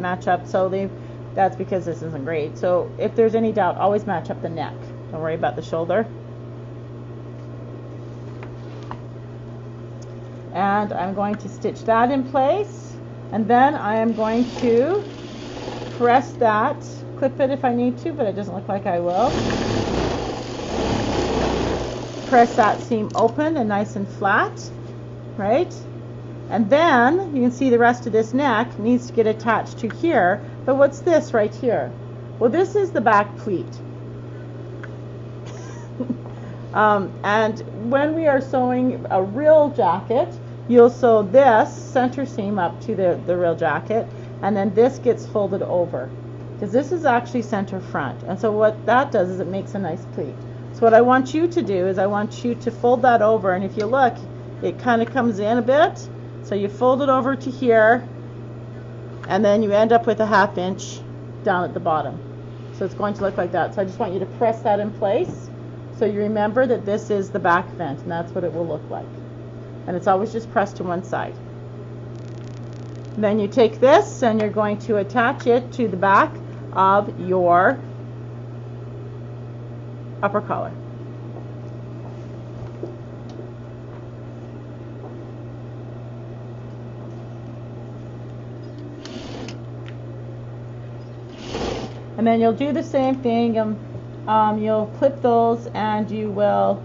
can't match up, so that's because this isn't great. So if there's any doubt, always match up the neck. Don't worry about the shoulder. And I'm going to stitch that in place, and then I am going to press that, clip it if I need to, but it doesn't look like I will. Press that seam open and nice and flat, right? And then you can see the rest of this neck needs to get attached to here. But what's this right here? Well, this is the back pleat. And when we are sewing a real jacket, you'll sew this center seam up to the real jacket, and then this gets folded over, because this is actually center front. And so what that does is it makes a nice pleat. So what I want you to do is I want you to fold that over, and if you look, it kind of comes in a bit. So you fold it over to here, and then you end up with a 1/2 inch down at the bottom. So it's going to look like that. So I just want you to press that in place, so you remember that this is the back vent, and that's what it will look like. And it's always just pressed to one side. Then you take this and you're going to attach it to the back of your upper collar. And then you'll do the same thing. You'll clip those, and you will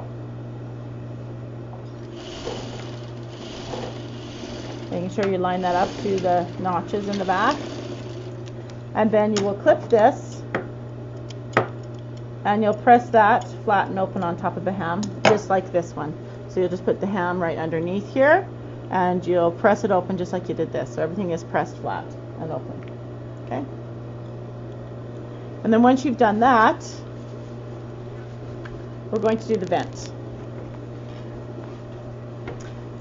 making sure you line that up to the notches in the back. And then you will clip this, and you'll press that flat and open on top of the hem, just like this one. So you'll just put the hem right underneath here, and you'll press it open just like you did this. So everything is pressed flat and open. Okay? And then once you've done that, we're going to do the vent.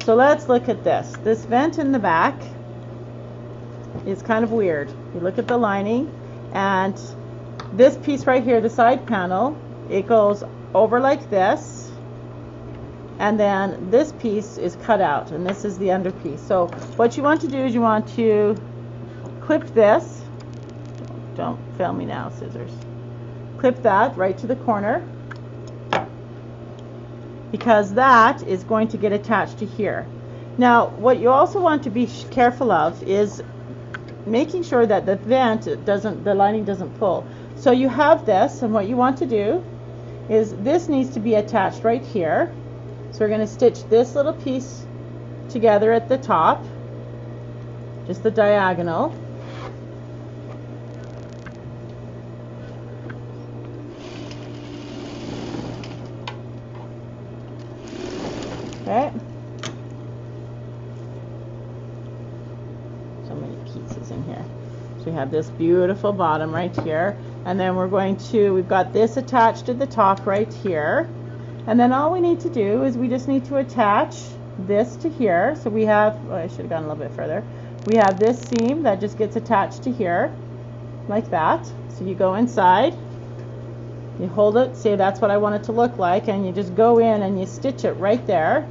So let's look at this. This vent in the back is kind of weird. You look at the lining, and this piece right here, the side panel, it goes over like this, and then this piece is cut out, and this is the under piece. So what you want to do is you want to clip this. Don't fail me now, scissors. Clip that right to the corner, because that is going to get attached to here. Now, what you also want to be careful of is making sure that the the lining doesn't pull. So you have this, and what you want to do is this needs to be attached right here. So we're going to stitch this little piece together at the top, just the diagonal. Okay. So many pieces in here. So we have this beautiful bottom right here, and then we've got this attached at the top right here, and then all we need to do is we just need to attach this to here. So we have, oh, I should have gone a little bit further. We have this seam that just gets attached to here like that. So you go inside, you hold it, say that's what I want it to look like, and you just go in and you stitch it right there.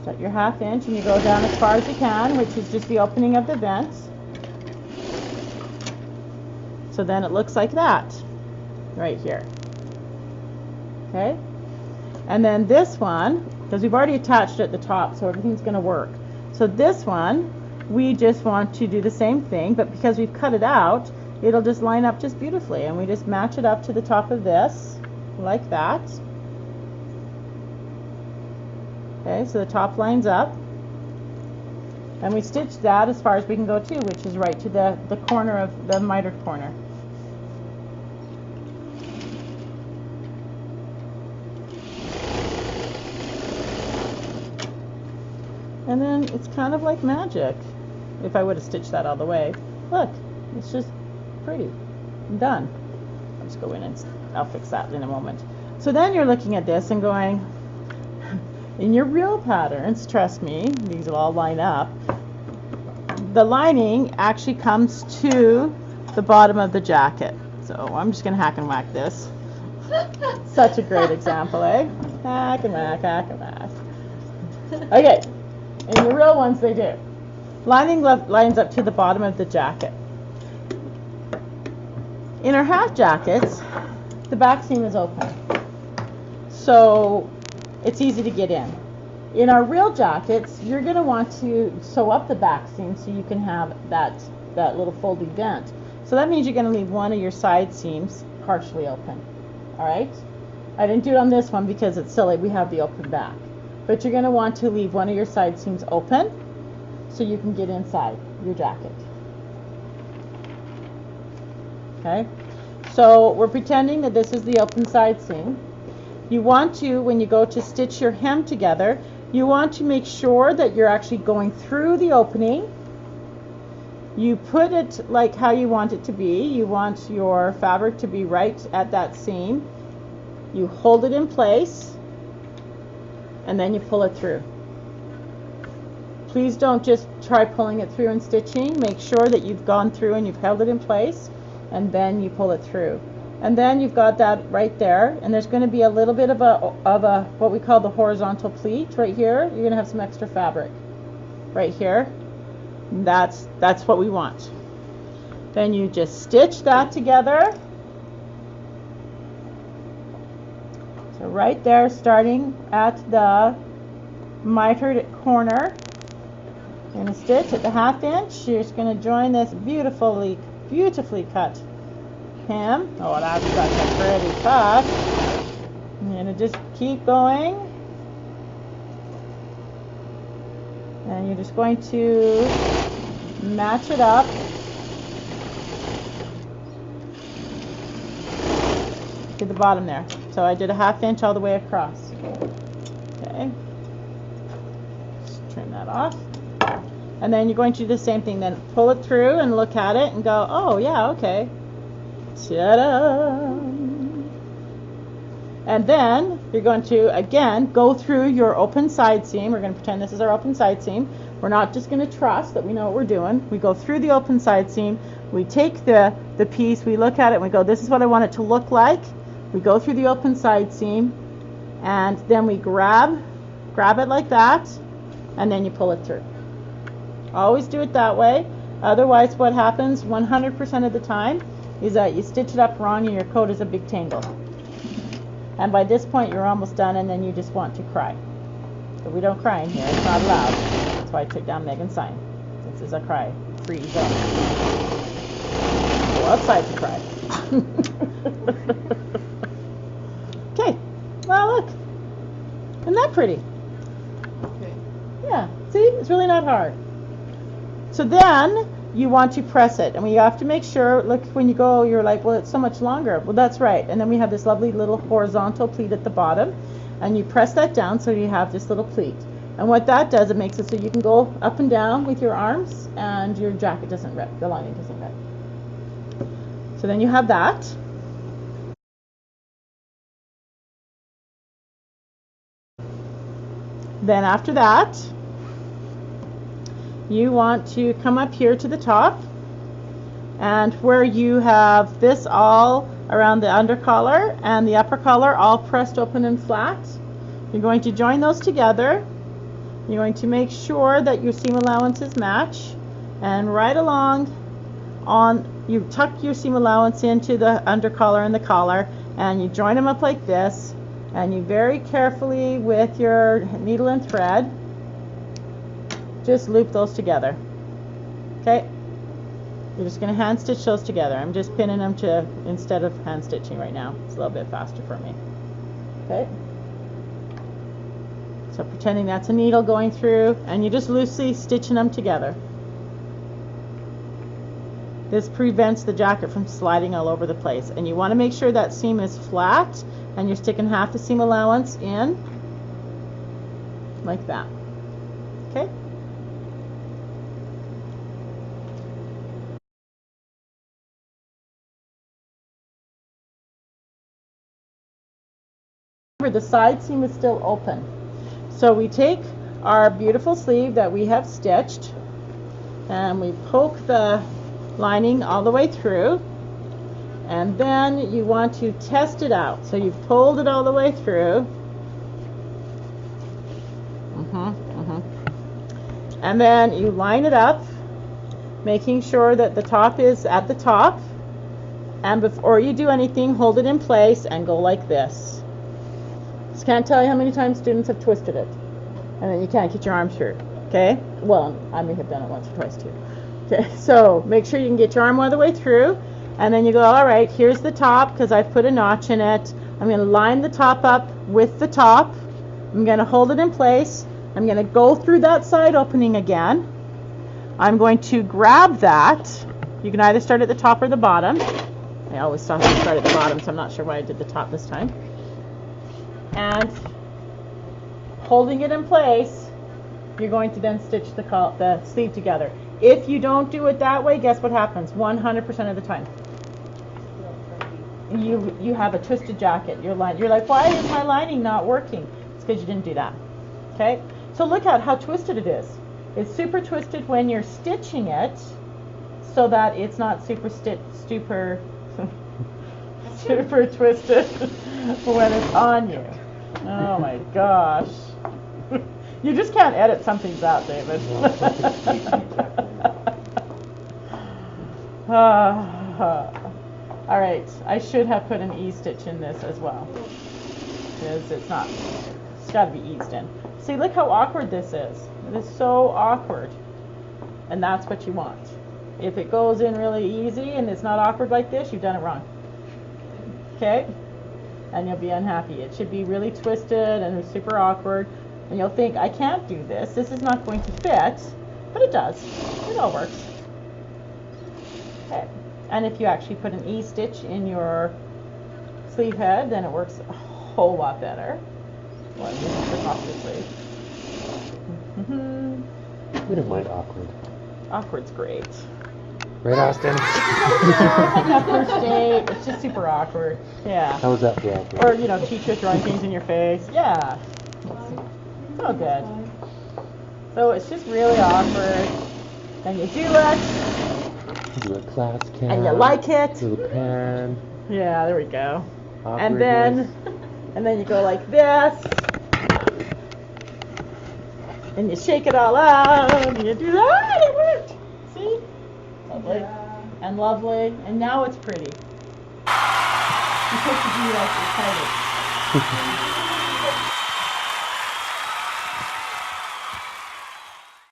Set your 1/2 inch, and you go down as far as you can, which is just the opening of the vent. So then it looks like that right here. Okay? And then this one, because we've already attached it at the top, so everything's going to work. So this one, we just want to do the same thing, but because we've cut it out, it'll just line up just beautifully, and we just match it up to the top of this like that. Okay, so the top lines up, and we stitch that as far as we can go too, which is right to the corner of the mitered corner. And then it's kind of like magic. If I would have stitched that all the way, look, it's just pretty. I'm done. I'll just go in and I'll fix that in a moment. So then you're looking at this and going, in your real patterns, trust me, these will all line up, the lining actually comes to the bottom of the jacket. So I'm just going to hack and whack this. Such a great example, eh? Hack and whack, hack and whack. Okay, in the real ones they do. Lining lines up to the bottom of the jacket. In our half jackets, the back seam is open, so it's easy to get in. In our real jackets, you're going to want to sew up the back seam so you can have that little folding vent. So that means you're going to leave one of your side seams partially open. All right? I didn't do it on this one because it's silly. We have the open back. But you're going to want to leave one of your side seams open so you can get inside your jacket. Okay? So we're pretending that this is the open side seam. You want to, when you go to stitch your hem together, you want to make sure that you're actually going through the opening. You put it like how you want it to be. You want your fabric to be right at that seam. You hold it in place, and then you pull it through. Please don't just try pulling it through and stitching. Make sure that you've gone through and you've held it in place, and then you pull it through. And then you've got that right there, and there's going to be a little bit of a what we call the horizontal pleat right here. You're going to have some extra fabric right here. That's what we want. Then you just stitch that together. So right there, starting at the mitered corner, you're going to stitch at the 1/2 inch. You're just going to join this beautifully cut hem. Oh, that's such a pretty cut. You're going to just keep going. And you're just going to match it up to the bottom there. So I did a 1/2 inch all the way across. Okay. Just trim that off. And then you're going to do the same thing. Then pull it through and look at it and go, oh yeah, okay. Ta-da! And then you're going to, again, go through your open side seam. We're going to pretend this is our open side seam. We're not just going to trust that we know what we're doing. We go through the open side seam. We take the piece, we look at it, and we go, this is what I want it to look like. We go through the open side seam, and then we grab it like that, and then you pull it through. Always do it that way. Otherwise, what happens 100% of the time is that you stitch it up wrong and your coat is a big tangle. And by this point, you're almost done, and then you just want to cry. But we don't cry in here. It's not allowed. That's why I took down Megan's sign. This is a cry-free zone. Go outside to cry. Okay. Well, look. Isn't that pretty? Okay. Yeah. See? It's really not hard. So then you want to press it, and we have to make sure, look, when you go, you're like, well, it's so much longer. Well, that's right. And then we have this lovely little horizontal pleat at the bottom, and you press that down so you have this little pleat. And what that does, it makes it so you can go up and down with your arms, and your jacket doesn't rip, the lining doesn't rip. So then you have that. Then after that, you want to come up here to the top, and where you have this all around the under collar and the upper collar all pressed open and flat, you're going to join those together. You're going to make sure that your seam allowances match, and right along you tuck your seam allowance into the under collar and the collar, and you join them up like this, and you very carefully with your needle and thread just loop those together. Okay, you're just going to hand stitch those together. I'm just pinning them to, instead of hand stitching right now. It's a little bit faster for me. Okay, so pretending that's a needle going through, and you're just loosely stitching them together. This prevents the jacket from sliding all over the place, and you want to make sure that seam is flat, and you're sticking half the seam allowance in like that. Okay. Remember, the side seam is still open. So we take our beautiful sleeve that we have stitched, and we poke the lining all the way through, and then you want to test it out. So you've pulled it all the way through, and And then you line it up, making sure that the top is at the top. And before you do anything, hold it in place and go like this. Just can't tell you how many times students have twisted it. And then you can't get your arm through. Okay? Well, I may have done it once or twice too. Okay, so make sure you can get your arm all the way through. And then you go, all right, here's the top because I've put a notch in it. I'm going to line the top up with the top. I'm going to hold it in place. I'm going to go through that side opening again. I'm going to grab that. You can either start at the top or the bottom. I always start at the bottom, so I'm not sure why I did the top this time. And holding it in place, you're going to then stitch the sleeve together. If you don't do it that way, guess what happens? 100% of the time. You have a twisted jacket. You're like, why is my lining not working? It's because you didn't do that. Okay? So look at how twisted it is. It's super twisted when you're stitching it so that it's not super twisted when it's on you. Oh my gosh. You just can't edit some things out, David. All right, I should have put an E-stitch in this as well, because it's got to be eased in. See, look how awkward this is. It is so awkward, and that's what you want. If it goes in really easy and it's not awkward like this, you've done it wrong. Okay? And you'll be unhappy. It should be really twisted and super awkward, and you'll think, I can't do this. This is not going to fit, but it does. It all works. Okay. And if you actually put an E-stitch in your sleeve head, then it works a whole lot better. Well, this is the top of the sleeve. We don't mind awkward. Awkward's great. Right, Austin? Like that first date, it's just super awkward. Yeah. How was that for awkward? Or, teacher throwing things in your face. Yeah. It's all good. So it's just really awkward. Then you do it. Do a class cap. And you like it. Do a pen. Yeah, there we go. Awkwardness. And then you go like this. And you shake it all out. And you do that. It worked. See? Lovely. Yeah. And lovely. And now it's pretty. You're supposed to be like excited.